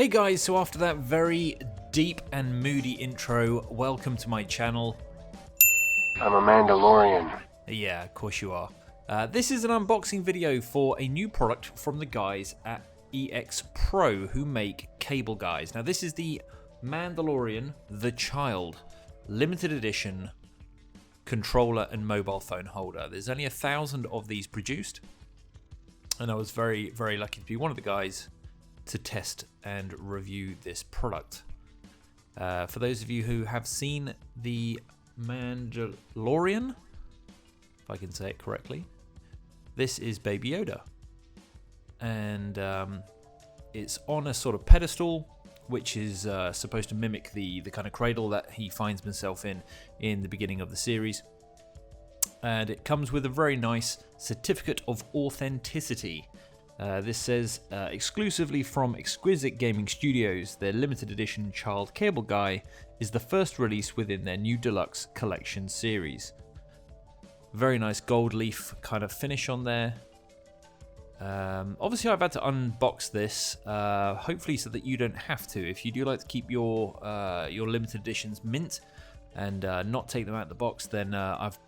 Hey guys, so after that very deep and moody intro, welcome to my channel. I'm a Mandalorian. Yeah, of course you are. This is an unboxing video for a new product from the guys at EX Pro who make Cable Guys. Now this is the Mandalorian The Child limited edition controller and mobile phone holder. There's only 1,000 of these produced, and I was very, very lucky to be one of the guys to test and review this product. For those of you who have seen the Mandalorian, if I can say it correctly, this is Baby Yoda, and it's on a sort of pedestal which is supposed to mimic the kind of cradle that he finds himself in the beginning of the series, and it comes with a very nice certificate of authenticity. This says, exclusively from Exquisite Gaming Studios, their limited edition Child Cable Guy is the first release within their new deluxe collection series. Very nice gold leaf kind of finish on there. Obviously I've had to unbox this, hopefully so that you don't have to. If you do like to keep your limited editions mint and not take them out of the box, then I've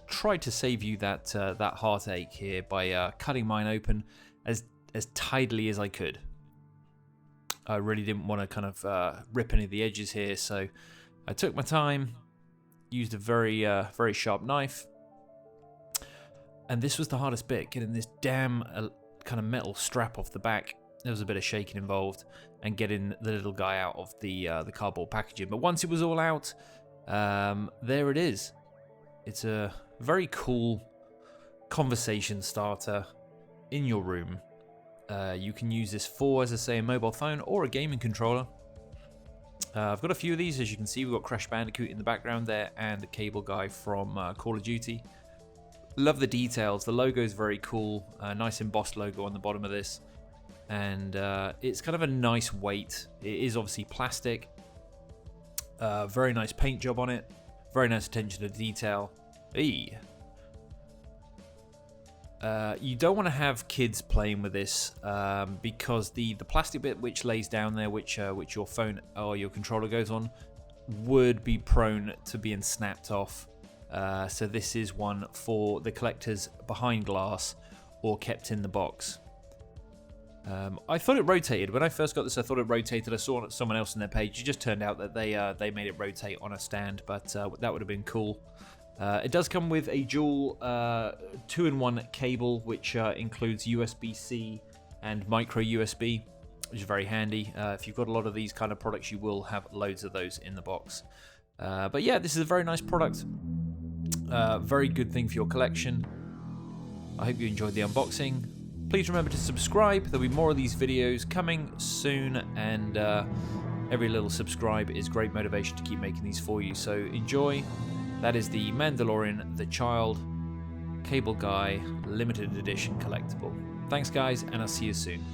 tried to save you that heartache here by cutting mine open as tidily as I could. I really didn't want to kind of rip any of the edges here, so I took my time, used a very sharp knife, and this was the hardest bit, getting this damn kind of metal strap off the back. There was a bit of shaking involved, and getting the little guy out of the cardboard packaging. But once it was all out, there it is. It's a very cool conversation starter in your room. You can use this for, as I say, a mobile phone or a gaming controller. I've got a few of these, as you can see. We've got Crash Bandicoot in the background there, and the Cable Guy from Call of Duty. Love the details. The logo is very cool. Nice embossed logo on the bottom of this, and it's kind of a nice weight. It is obviously plastic. Very nice paint job on it. Very nice attention to detail. Eee. You don't want to have kids playing with this because the plastic bit which lays down there, which your phone or your controller goes on, would be prone to being snapped off. So this is one for the collectors behind glass or kept in the box. I thought it rotated. When I first got this, I thought it rotated. I saw someone else on their page. It just turned out that they made it rotate on a stand, but that would have been cool. It does come with a dual 2-in-1 cable, which includes USB-C and micro USB, which is very handy. If you've got a lot of these kind of products, you will have loads of those in the box. But yeah, this is a very nice product. Very good thing for your collection. I hope you enjoyed the unboxing. Please remember to subscribe. There'll be more of these videos coming soon, and every little subscribe is great motivation to keep making these for you. So enjoy. That is the Mandalorian The Child Cable Guy limited edition collectible. Thanks guys, and I'll see you soon.